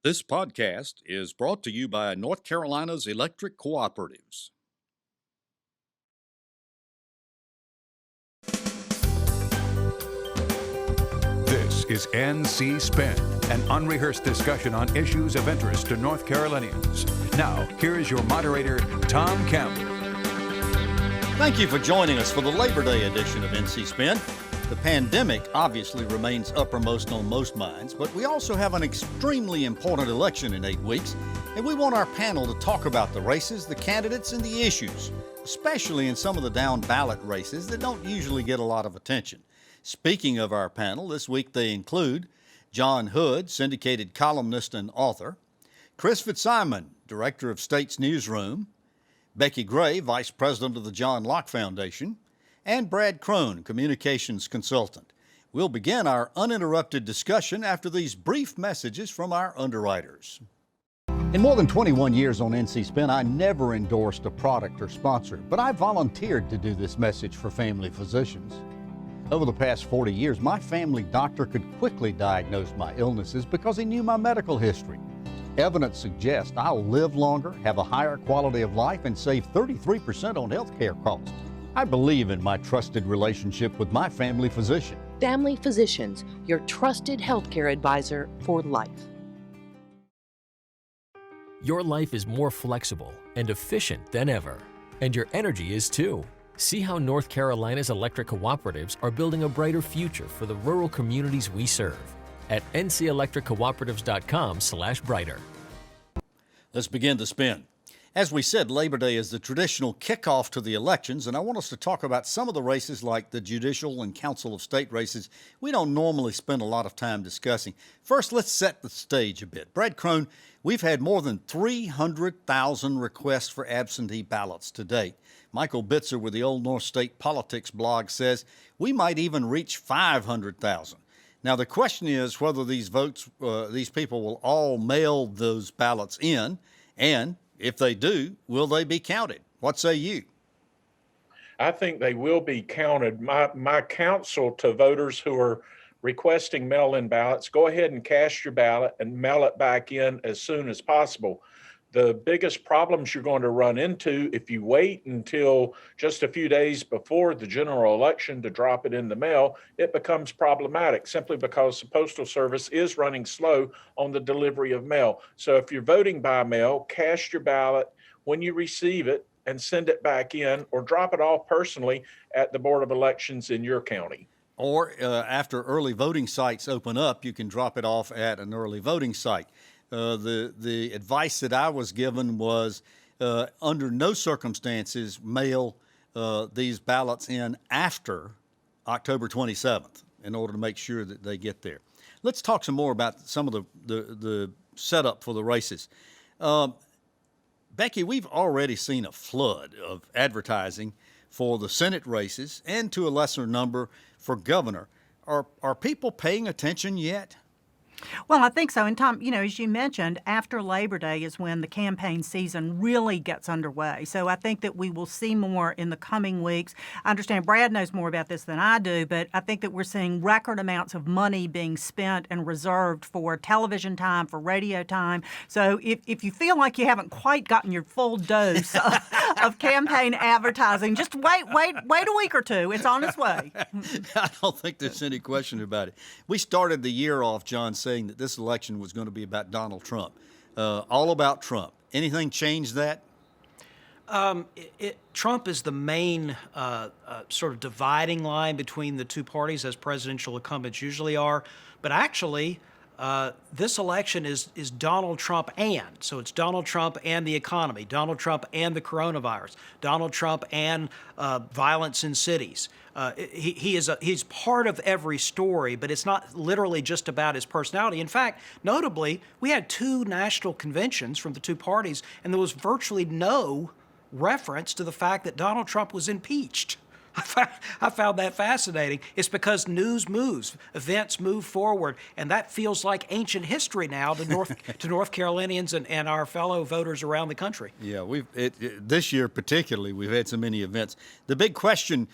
This podcast is brought to you by North Carolina's electric cooperatives. This is NC Spin, an unrehearsed discussion on issues of interest to North Carolinians. Now, here is your moderator, Tom Campbell. Thank you for joining us for the Labor Day edition of NC Spin. The pandemic obviously remains uppermost on most minds, but we also have an extremely important election in 8 weeks, and we want our panel to talk about the races, the candidates, and the issues, especially in some of the down ballot races that don't usually get a lot of attention. Speaking of our panel, this week they include John Hood, syndicated columnist and author, Chris Fitzsimon, director of State's Newsroom, Becki Gray, vice president of the John Locke Foundation, and Brad Crone, communications consultant. We'll begin our uninterrupted discussion after these brief messages from our underwriters. In more than 21 years on NC Spin, I never endorsed a product or sponsor, but I volunteered to do this message for family physicians. Over the past 40 years, my family doctor could quickly diagnose my illnesses because he knew my medical history. Evidence suggests I'll live longer, have a higher quality of life, and save 33% on health care costs. I believe in my trusted relationship with my family physician. Family Physicians, your trusted healthcare advisor for life. Your life is more flexible and efficient than ever, and your energy is too. See how North Carolina's electric cooperatives are building a brighter future for the rural communities we serve at ncelectriccooperatives.com/brighter. Let's begin the spin. As we said, Labor Day is the traditional kickoff to the elections, and I want us to talk about some of the races like the Judicial and Council of State races we don't normally spend a lot of time discussing. First, let's set the stage a bit. Brad Crone, we've had more than 300,000 requests for absentee ballots to date. Michael Bitzer with the Old North State Politics blog says we might even reach 500,000. Now, the question is whether these people will all mail those ballots in, and if they do, will they be counted? What say you? I think they will be counted. My counsel to voters who are requesting mail-in ballots, go ahead and cast your ballot and mail it back in as soon as possible. The biggest problems you're going to run into if you wait until just a few days before the general election to drop it in the mail, it becomes problematic simply because the Postal Service is running slow on the delivery of mail. So if you're voting by mail, cast your ballot when you receive it and send it back in, or drop it off personally at the Board of Elections in your county. Or after early voting sites open up, you can drop it off at an early voting site. The advice that I was given was under no circumstances mail these ballots in after October 27th in order to make sure that they get there. Let's talk some more about some of the setup for the races. Becki, we've already seen a flood of advertising for the Senate races and to a lesser number for governor. Are people paying attention yet? Well, I think so. And Tom, as you mentioned, after Labor Day is when the campaign season really gets underway. So I think that we will see more in the coming weeks. I understand Brad knows more about this than I do, but I think that we're seeing record amounts of money being spent and reserved for television time, for radio time. So if you feel like you haven't quite gotten your full dose of campaign advertising, just wait a week or two. It's on its way. I don't think there's any question about it. We started the year off, John, saying that this election was going to be about Donald Trump, all about Trump. Anything change that? Trump is the main sort of dividing line between the two parties, as presidential incumbents usually are. But actually, this election is Donald Trump so it's Donald Trump and the economy, Donald Trump and the coronavirus, Donald Trump and violence in cities. He's part of every story, but it's not literally just about his personality. In fact, notably, we had 2 national conventions from the two parties, and there was virtually no reference to the fact that Donald Trump was impeached. I found that fascinating. It's because news moves, events move forward, and that feels like ancient history now to North Carolinians and our fellow voters around the country. Yeah, this year particularly, we've had so many events. The big question,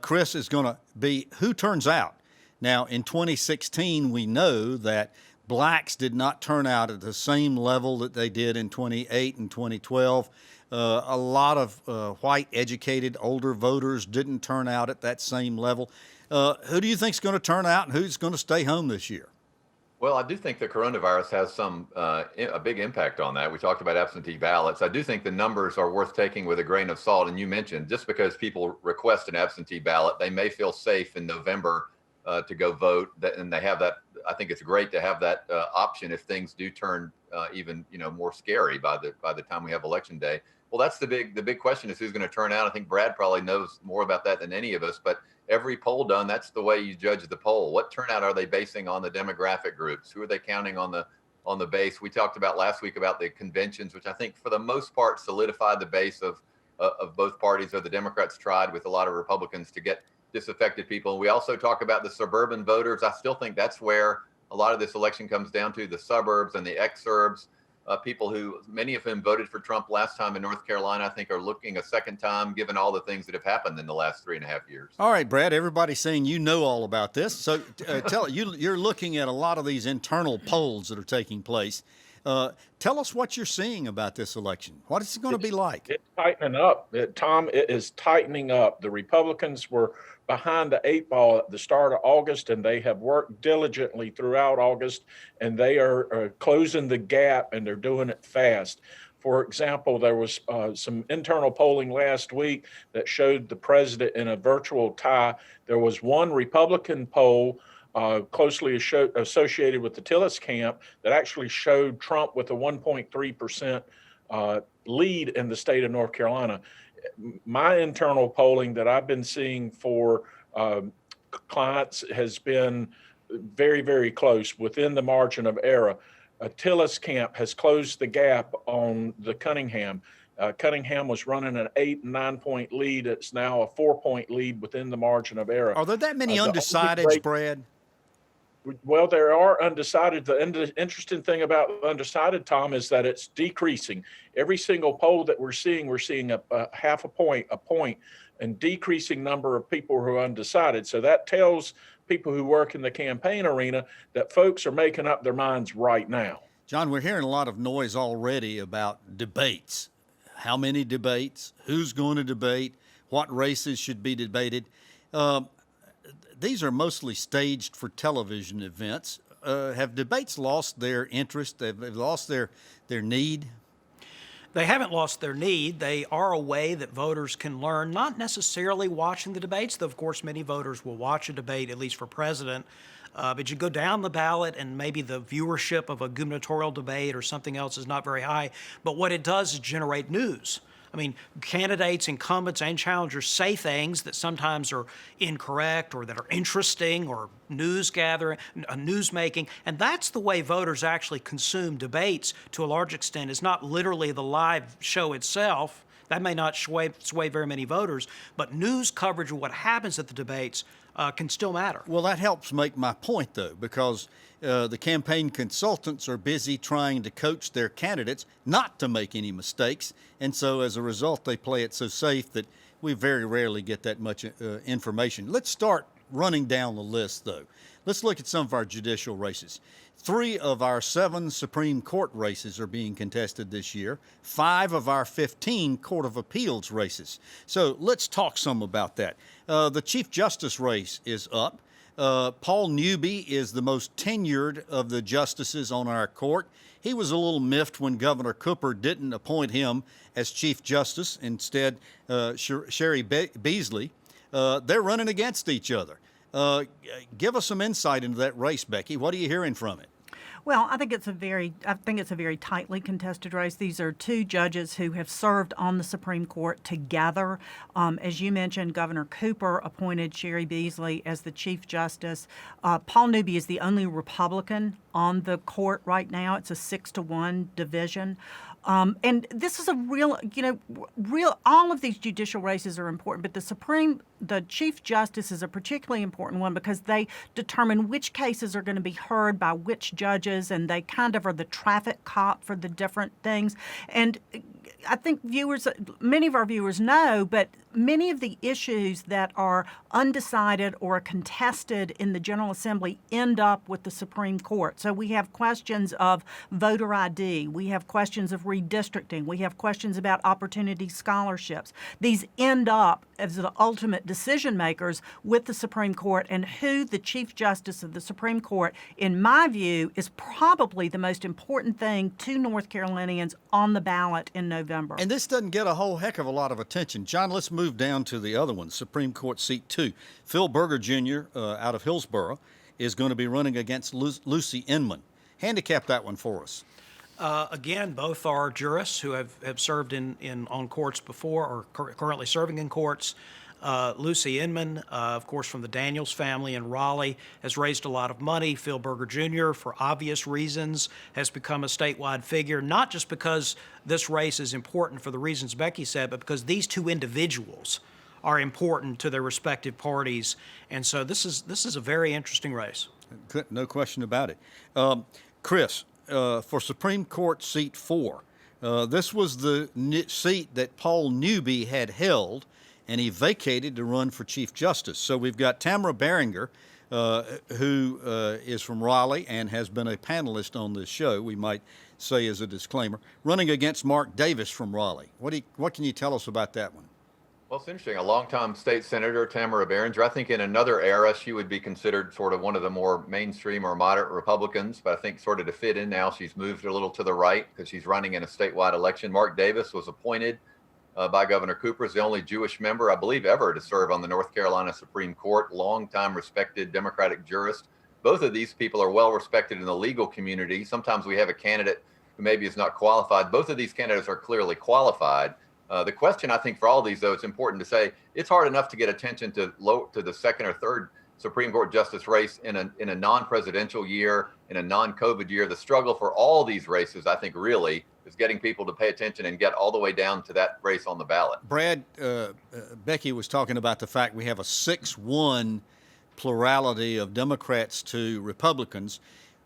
Chris, is going to be who turns out. Now, in 2016, we know that Blacks did not turn out at the same level that they did in 2008 and 2012. A lot of white, educated, older voters didn't turn out at that same level. Who do you think is going to turn out and who's going to stay home this year? Well, I do think the coronavirus has a big impact on that. We talked about absentee ballots. I do think the numbers are worth taking with a grain of salt. And you mentioned just because people request an absentee ballot, they may feel safe in November to go vote. And they have that. I think it's great to have that option if things do turn even more scary by the time we have election day. Well, that's the big question is who's going to turn out. I think Brad probably knows more about that than any of us, but every poll done, that's the way you judge the poll. What turnout are they basing on the demographic groups? Who are they counting on the base? We talked about last week about the conventions, which I think for the most part solidified the base of both parties. Or the Democrats tried with a lot of Republicans to get disaffected people. And we also talk about the suburban voters. I still think that's where a lot of this election comes down to, the suburbs and the exurbs. People who, many of whom voted for Trump last time in North Carolina, I think are looking a second time, given all the things that have happened in the last 3.5 years. All right, Brad, everybody's saying you know all about this. So you're looking at a lot of these internal polls that are taking place. Tell us what you're seeing about this election. What is it going to be like? It's tightening up. Tom, it is tightening up. The Republicans were behind the 8 ball at the start of August, and they have worked diligently throughout August, and they are closing the gap, and they're doing it fast. For example, there was some internal polling last week that showed the president in a virtual tie. There was one Republican poll closely associated with the Tillis camp that actually showed Trump with a 1.3% lead in the state of North Carolina. My internal polling that I've been seeing for clients has been very, very close, within the margin of error. Tillis camp has closed the gap on the Cunningham. Cunningham was running an 8 and 9 point lead. It's now a 4-point lead within the margin of error. Are there that many undecideds, Brad? Well, there are undecided. The interesting thing about undecided, Tom, is that it's decreasing. Every single poll that we're seeing a half a point, and decreasing number of people who are undecided. So that tells people who work in the campaign arena that folks are making up their minds right now. John, we're hearing a lot of noise already about debates. How many debates? Who's going to debate? What races should be debated? These are mostly staged for television events. Have debates lost their interest? Have they lost their need? They haven't lost their need. They are a way that voters can learn, not necessarily watching the debates, though of course many voters will watch a debate, at least for president. But you go down the ballot and maybe the viewership of a gubernatorial debate or something else is not very high. But what it does is generate news. I mean, candidates, incumbents, and challengers say things that sometimes are incorrect or that are interesting or news gathering, news making, and that's the way voters actually consume debates to a large extent. It's not literally the live show itself. That may not sway very many voters, but news coverage of what happens at the debates can still matter. Well, that helps make my point, though, because the campaign consultants are busy trying to coach their candidates not to make any mistakes, and so as a result, they play it so safe that we very rarely get that much information. Let's start running down the list, though. Let's look at some of our judicial races. 3 of our 7 Supreme Court races are being contested this year, 5 of our 15 Court of Appeals races. So let's talk some about that. The Chief Justice race is up. Paul Newby is the most tenured of the justices on our court. He was a little miffed when Governor Cooper didn't appoint him as Chief Justice. Instead, Sherry Beasley. They're running against each other. Give us some insight into that race, Becki. What are you hearing from it? Well, I think it's a very tightly contested race. These are 2 judges who have served on the Supreme Court together. As you mentioned, Governor Cooper appointed Sherry Beasley as the Chief Justice. Paul Newby is the only Republican on the court right now. It's a 6-1 division. And this is a real, all of these judicial races are important, but the Supreme the Chief Justice is a particularly important one because they determine which cases are going to be heard by which judges, and they kind of are the traffic cop for the different things. And I think many of our viewers know, but many of the issues that are undecided or contested in the General Assembly end up with the Supreme Court. So we have questions of voter ID, we have questions of redistricting, we have questions about opportunity scholarships. These end up as the ultimate decision makers with the Supreme Court, and who the Chief Justice of the Supreme Court, in my view, is probably the most important thing to North Carolinians on the ballot in November. And this doesn't get a whole heck of a lot of attention. John, let's move down to the other one, Supreme Court Seat 2. Phil Berger Jr. Out of Hillsborough is going to be running against Lucy Inman. Handicap that one for us. Again, both are jurists who have served on courts before, or currently serving in courts. Lucy Inman, of course, from the Daniels family in Raleigh, has raised a lot of money. Phil Berger Jr., for obvious reasons, has become a statewide figure, not just because this race is important for the reasons Becki said, but because these two individuals are important to their respective parties. And so this is a very interesting race. No question about it. Chris, for Supreme Court Seat 4, this was the seat that Paul Newby had held, and he vacated to run for Chief Justice. So we've got Tamara Barringer, who is from Raleigh and has been a panelist on this show, we might say as a disclaimer, running against Mark Davis from Raleigh. What can you tell us about that one? Well, it's interesting. A longtime state senator, Tamara Barringer. I think in another era, she would be considered sort of one of the more mainstream or moderate Republicans. But I think sort of to fit in now, she's moved a little to the right because she's running in a statewide election. Mark Davis was appointed by Governor Cooper as the only Jewish member, I believe, ever to serve on the North Carolina Supreme Court. Longtime respected Democratic jurist. Both of these people are well respected in the legal community. Sometimes we have a candidate who maybe is not qualified. Both of these candidates are clearly qualified. The question, I think, for all of these, though, it's important to say it's hard enough to get attention to the second or third Supreme Court justice race in a non-presidential year, in a non-COVID year. The struggle for all these races, I think, really is getting people to pay attention and get all the way down to that race on the ballot. Brad, Becki was talking about the fact we have a 6-1 plurality of Democrats to Republicans,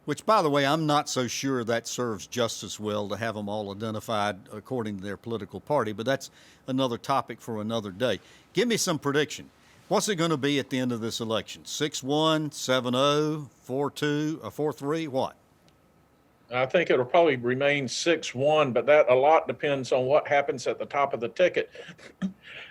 which, by the way, I'm not so sure that serves justice well to have them all identified according to their political party, but that's another topic for another day. Give me some prediction. What's it going to be at the end of this election? 6-1, 7-0, 4-2, 4-3, what? I think it'll probably remain 6-1, but that a lot depends on what happens at the top of the ticket.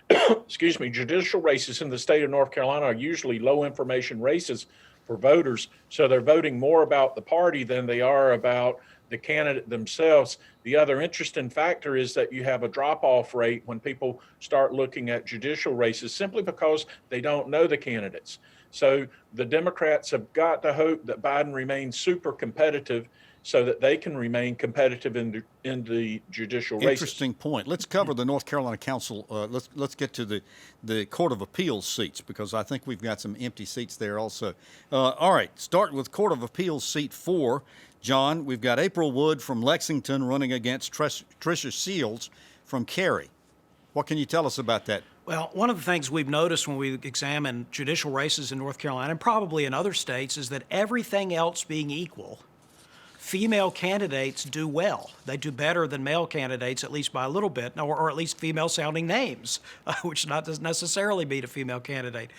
Excuse me, judicial races in the state of North Carolina are usually low information races for voters, so they're voting more about the party than they are about the candidate themselves. The other interesting factor is that you have a drop-off rate when people start looking at judicial races simply because they don't know the candidates. So the Democrats have got to hope that Biden remains super competitive so that they can remain competitive in the judicial races. Interesting point. Let's cover the North Carolina Council. Let's get to the Court of Appeals seats, because I think we've got some empty seats there also. All right, start with Court of Appeals Seat 4. John, we've got April Wood from Lexington running against Tricia Shields from Cary. What can you tell us about that? Well, one of the things we've noticed when we examine judicial races in North Carolina, and probably in other states, is that everything else being equal, female candidates do well. They do better than male candidates, at least by a little bit, or at least female-sounding names, which doesn't necessarily mean a female candidate.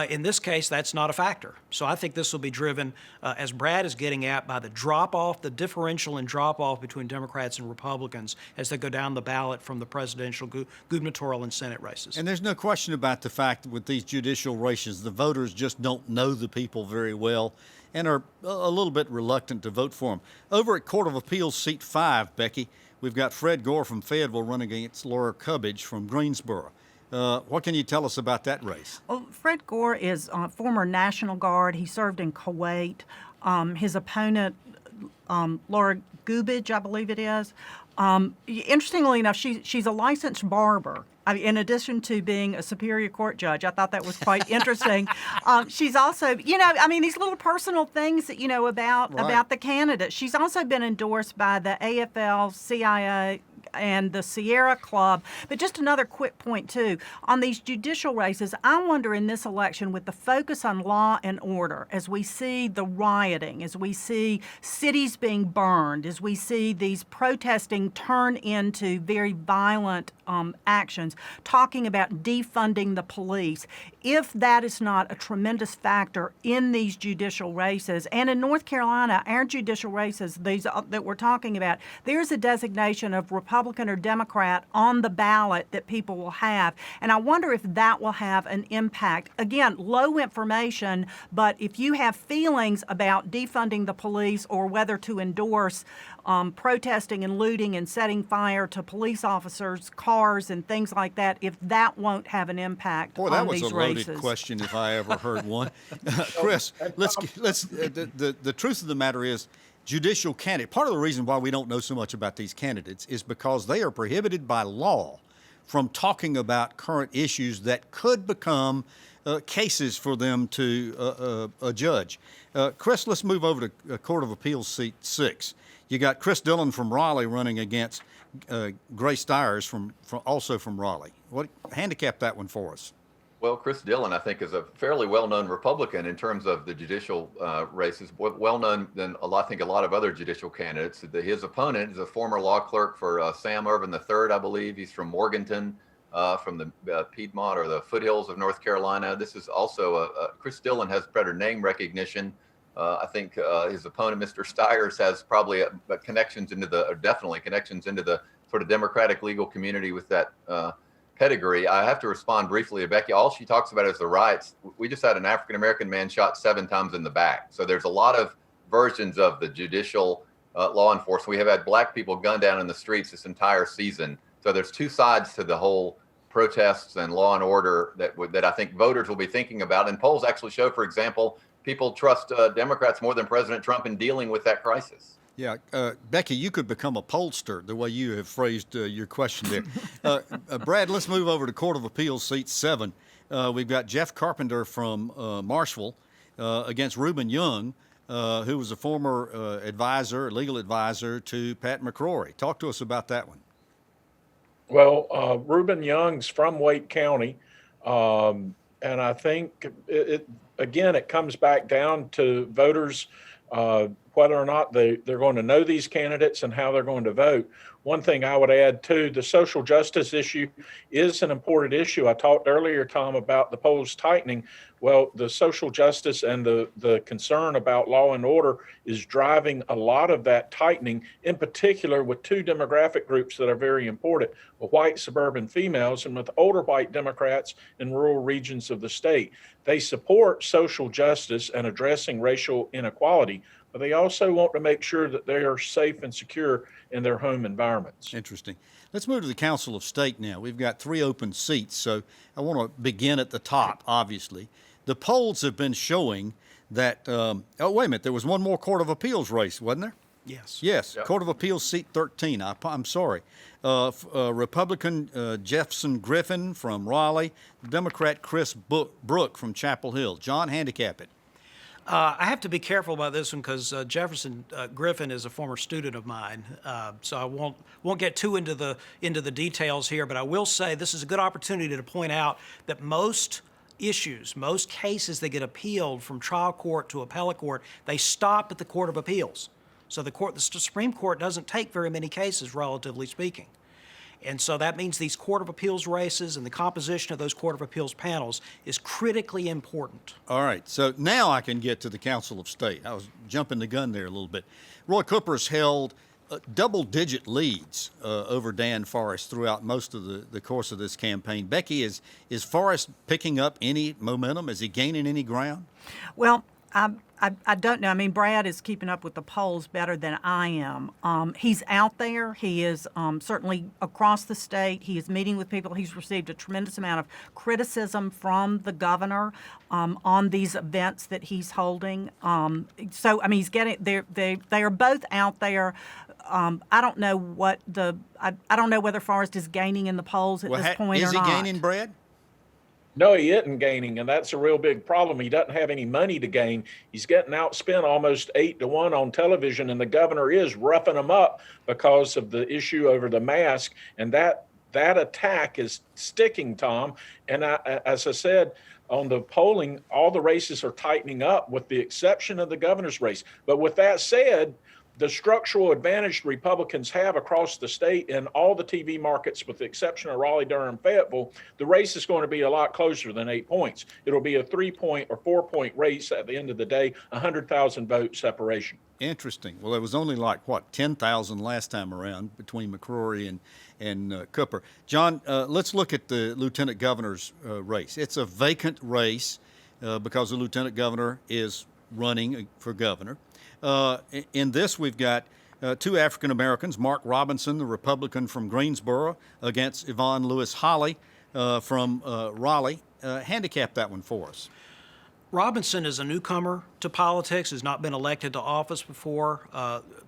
In this case, that's not a factor. So I think this will be driven, as Brad is getting at, by the drop-off, the differential in drop-off between Democrats and Republicans as they go down the ballot from the presidential, gubernatorial, and Senate races. And there's no question about the fact that with these judicial races, the voters just don't know the people very well and are a little bit reluctant to vote for them. Over at Court of Appeals Seat 5, Becki, we've got Fred Gore from Fayetteville running against Laura Cubbage from Greensboro. What can you tell us about that race? Well, Fred Gore is former National Guard. He served in Kuwait. His opponent, Laura Cubbage, I believe it is. Interestingly enough, she's a licensed barber. In addition to being a Superior Court judge, I thought that was quite interesting. She's also, these little personal things that, about the candidate. She's also been endorsed by the AFL-CIO and the Sierra Club. But just another quick point, too. On these judicial races, I wonder in this election, with the focus on law and order, as we see the rioting, as we see cities being burned, as we see these protesting turn into very violent actions, talking about defunding the police, if that is not a tremendous factor in these judicial races, and in North Carolina, our judicial races, these that we're talking about, there's a designation of Republican or Democrat on the ballot that people will have, and I wonder if that will have an impact. Again, low information, but if you have feelings about defunding the police or whether to endorse protesting and looting and setting fire to police officers' cars and things like that, if that won't have an impact on these races. Boy, that was a loaded question if I ever heard one. Chris, let's the truth of the matter is, judicial candidate, part of the reason why we don't know so much about these candidates is because they are prohibited by law from talking about current issues that could become cases for them to judge. Chris, let's move over to Court of Appeals seat 6. You got Chris Dillon from Raleigh running against Grace Dyers also from Raleigh. What handicap that one for us? Well, Chris Dillon, I think, is a fairly well-known Republican in terms of the judicial races, well-known than I think a lot of other judicial candidates. His opponent is a former law clerk for Sam Ervin III, I believe. He's from Morganton, from the Piedmont or the foothills of North Carolina. This is also Chris Dillon has better name recognition. I think his opponent, Mr. Dyers, has probably definitely connections into the sort of Democratic legal community with that pedigree. I have to respond briefly to Becki. All she talks about is the riots. We just had an African-American man shot 7 times in the back. So there's a lot of versions of the judicial law enforcement. We have had black people gunned down in the streets this entire season. So there's two sides to the whole protests and law and order that I think voters will be thinking about. And polls actually show, for example, people trust Democrats more than President Trump in dealing with that crisis. Yeah, Becki, you could become a pollster the way you have phrased your question there. Brad, let's move over to Court of Appeals, seat 7. We've got Jeff Carpenter from Marshall against Reuben Young, who was a former legal advisor to Pat McCrory. Talk to us about that one. Well, Reuben Young's from Wake County, and I think it comes back down to voters whether or not they're going to know these candidates and how they're going to vote. One thing I would add, too, the social justice issue is an important issue. I talked earlier, Tom, about the polls tightening. Well, the social justice and the concern about law and order is driving a lot of that tightening, in particular with 2 demographic groups that are very important, with white suburban females and with older white Democrats in rural regions of the state. They support social justice and addressing racial inequality, but they also want to make sure that they are safe and secure in their home environments. Interesting. Let's move to the Council of State now. We've got 3 open seats, so I want to begin at the top, obviously. The polls have been showing that, wait a minute, there was one more Court of Appeals race, wasn't there? Yes. Yes, Yep. Court of Appeals, seat 13. I'm sorry. Republican Jefferson Griffin from Raleigh, Democrat Chrisbrooke from Chapel Hill. John, handicap it. I have to be careful about this one because Jefferson Griffin is a former student of mine, so I won't get too into the details here. But I will say this is a good opportunity to point out that most cases that get appealed from trial court to appellate court, they stop at the Court of Appeals. So the Supreme Court doesn't take very many cases, relatively speaking. And so that means these Court of Appeals races and the composition of those Court of Appeals panels is critically important. All right, so now I can get to the Council of State. I was jumping the gun there a little bit. Roy Cooper's held double-digit leads over Dan Forrest throughout most of the course of this campaign. Becki, is Forrest picking up any momentum? Is he gaining any ground? Well, I don't know. I mean, Brad is keeping up with the polls better than I am. He's out there. He is certainly across the state. He is meeting with people. He's received a tremendous amount of criticism from the governor on these events that he's holding. So, I mean, he's getting. They are both out there. I don't know I don't know whether Forrest is gaining in the polls at this point or not. Is he gaining, Brad? No, he isn't gaining, and that's a real big problem. He doesn't have any money to gain. He's getting outspent almost 8-1 on television, and the governor is roughing him up because of the issue over the mask. And that attack is sticking, Tom. And as I said, on the polling, all the races are tightening up with the exception of the governor's race. But with that said, the structural advantage Republicans have across the state in all the TV markets, with the exception of Raleigh, Durham, Fayetteville, the race is going to be a lot closer than 8 points. It'll be a 3-point or 4-point race at the end of the day, 100,000 vote separation. Interesting. Well, it was only like, 10,000 last time around between McCrory and Cooper. John, let's look at the lieutenant governor's race. It's a vacant race because the lieutenant governor is running for governor. In this, we've got two African Americans, Mark Robinson, the Republican from Greensboro, against Yvonne Lewis Holley from Raleigh. Handicap that one for us. Robinson is a newcomer to politics, has not been elected to office before.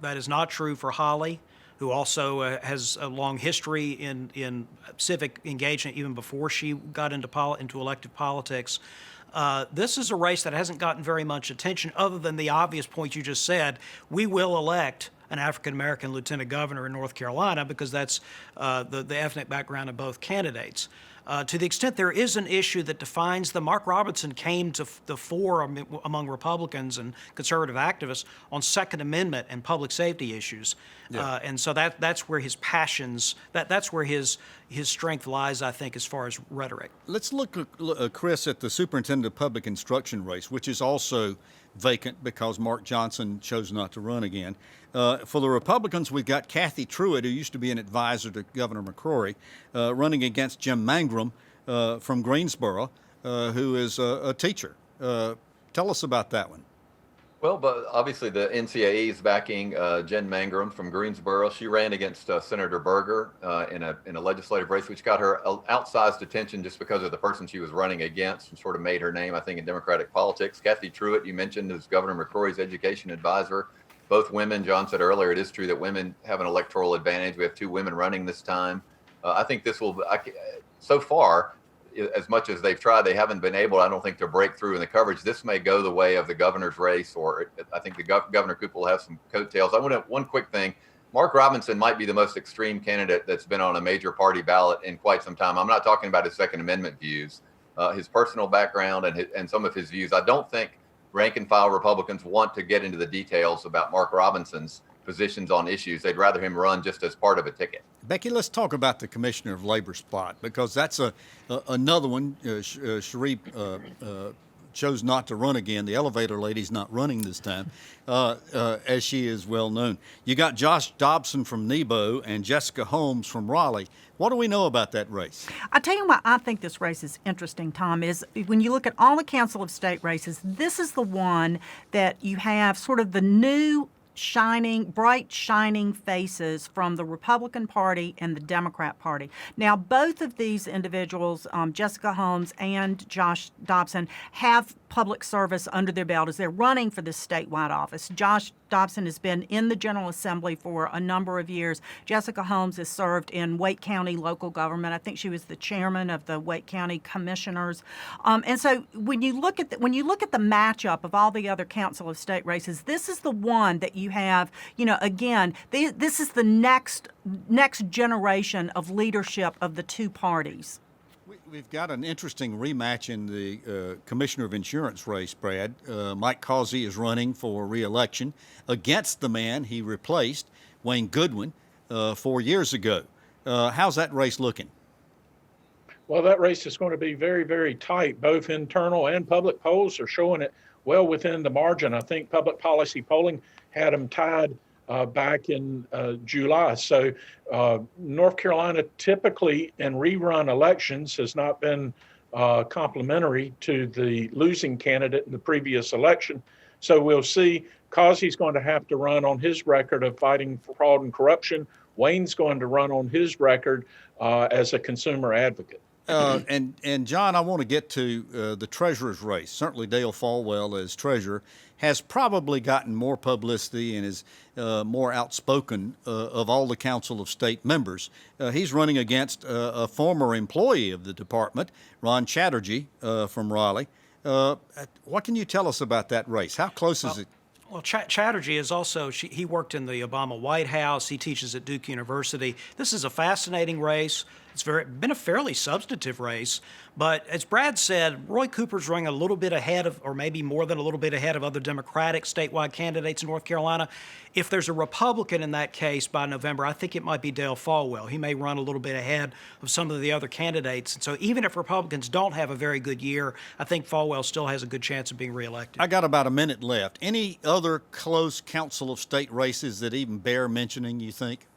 That is not true for Holley, who also has a long history in civic engagement even before she got into elective politics. This is a race that hasn't gotten very much attention other than the obvious point you just said. We will elect an African-American lieutenant governor in North Carolina because that's the ethnic background of both candidates. To the extent there is an issue that defines them, Mark Robinson came to the fore among Republicans and conservative activists on Second Amendment and public safety issues. Yeah. And so that's where his passions, that's where his strength lies, I think, as far as rhetoric. Let's look, Chris, at the Superintendent of Public Instruction race, which is also vacant because Mark Johnson chose not to run again. For the Republicans, we've got Kathy Truitt, who used to be an advisor to Governor McCrory, running against Jim Mangrum from Greensboro, who is a teacher. Tell us about that one. Well, but obviously the NCAE is backing Jen Mangrum from Greensboro. She ran against Senator Berger in a legislative race, which got her outsized attention just because of the person she was running against, and sort of made her name, I think, in Democratic politics. Kathy Truitt, you mentioned, is Governor McCrory's education advisor. Both women, John said earlier, it is true that women have an electoral advantage. We have two women running this time. I think this will, so far, as much as they've tried, they haven't been able, I don't think, to break through in the coverage. This may go the way of the governor's race, or I think the Governor Cooper will have some coattails. I want to, one quick thing. Mark Robinson might be the most extreme candidate that's been on a major party ballot in quite some time. I'm not talking about his Second Amendment views, his personal background and some of his views. I don't think rank and file Republicans want to get into the details about Mark Robinson's positions on issues. They'd rather him run just as part of a ticket. Becki, let's talk about the Commissioner of Labor's plot, because that's another one. Cherie chose not to run again. The elevator lady's not running this time, as she is well known. You got Josh Dobson from Nebo and Jessica Holmes from Raleigh. What do we know about that race? I'll tell you why I think this race is interesting, Tom, is when you look at all the Council of State races, this is the one that you have sort of the new bright shining faces from the Republican Party and the Democrat Party. Now, both of these individuals, Jessica Holmes and Josh Dobson, have public service under their belt as they're running for this statewide office. Josh Dobson has been in the General Assembly for a number of years. Jessica Holmes has served in Wake County local government. I think she was the chairman of the Wake County Commissioners. And so when you look at the matchup of all the other Council of State races, this is the one that you have. Again, this is the next generation of leadership of the two parties. We've got an interesting rematch in the Commissioner of Insurance race, Brad. Mike Causey is running for re-election against the man he replaced, Wayne Goodwin, 4 years ago. How's that race looking? Well, that race is going to be very, very tight. Both internal and public polls are showing it well within the margin. I think public policy polling had them tied back in July. So North Carolina typically in rerun elections has not been complimentary to the losing candidate in the previous election. So we'll see. Causey's going to have to run on his record of fighting fraud and corruption. Wayne's going to run on his record as a consumer advocate. And John, I want to get to the treasurer's race. Certainly Dale Falwell as treasurer has probably gotten more publicity and is more outspoken of all the Council of State members. He's running against a former employee of the department, Ron Chatterjee from Raleigh. What can you tell us about that race? How close is it? Well, Chatterjee is also, he worked in the Obama White House. He teaches at Duke University. This is a fascinating race. It's been a fairly substantive race, but as Brad said, Roy Cooper's running a little bit ahead of, or maybe more than a little bit ahead of other Democratic statewide candidates in North Carolina. If there's a Republican in that case by November, I think it might be Dale Falwell. He may run a little bit ahead of some of the other candidates. And so even if Republicans don't have a very good year, I think Falwell still has a good chance of being reelected. I got about a minute left. Any other close Council of State races that even bear mentioning, you think?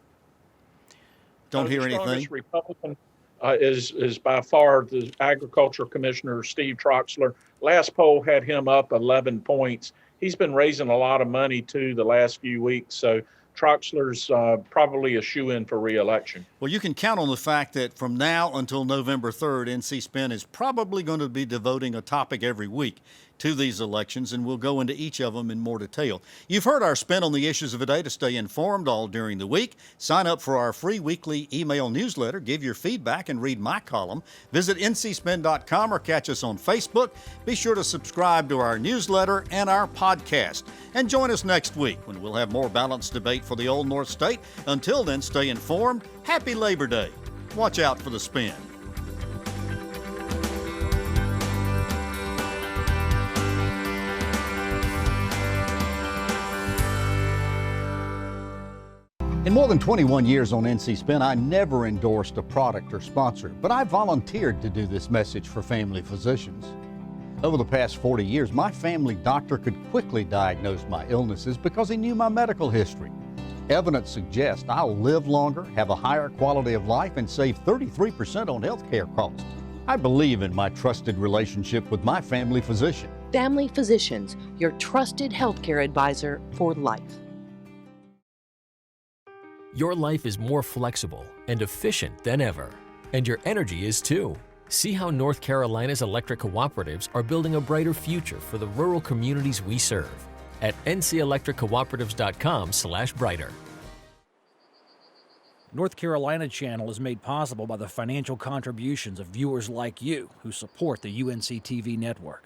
Don't hear anything. The strongest Republican is by far the Agriculture Commissioner, Steve Troxler. Last poll had him up 11 points. He's been raising a lot of money, too, the last few weeks. So Troxler's probably a shoo-in for re-election. Well, you can count on the fact that from now until November 3rd, NC Spin is probably going to be devoting a topic every week to these elections, and we'll go into each of them in more detail. You've heard our spin on the issues of the day. To stay informed all during the week, sign up for our free weekly email newsletter, give your feedback, and read my column. Visit ncspin.com or catch us on Facebook. Be sure to subscribe to our newsletter and our podcast. And join us next week when we'll have more balanced debate for the Old North State. Until then, stay informed. Happy Labor Day. Watch out for the spin. In more than 21 years on NC Spin, I never endorsed a product or sponsor, but I volunteered to do this message for family physicians. Over the past 40 years, my family doctor could quickly diagnose my illnesses because he knew my medical history. Evidence suggests I'll live longer, have a higher quality of life, and save 33% on health care costs. I believe in my trusted relationship with my family physician. Family Physicians, your trusted healthcare advisor for life. Your life is more flexible and efficient than ever, and your energy is too. See how North Carolina's electric cooperatives are building a brighter future for the rural communities we serve at ncelectriccooperatives.com/brighter. North Carolina Channel is made possible by the financial contributions of viewers like you who support the UNC TV network.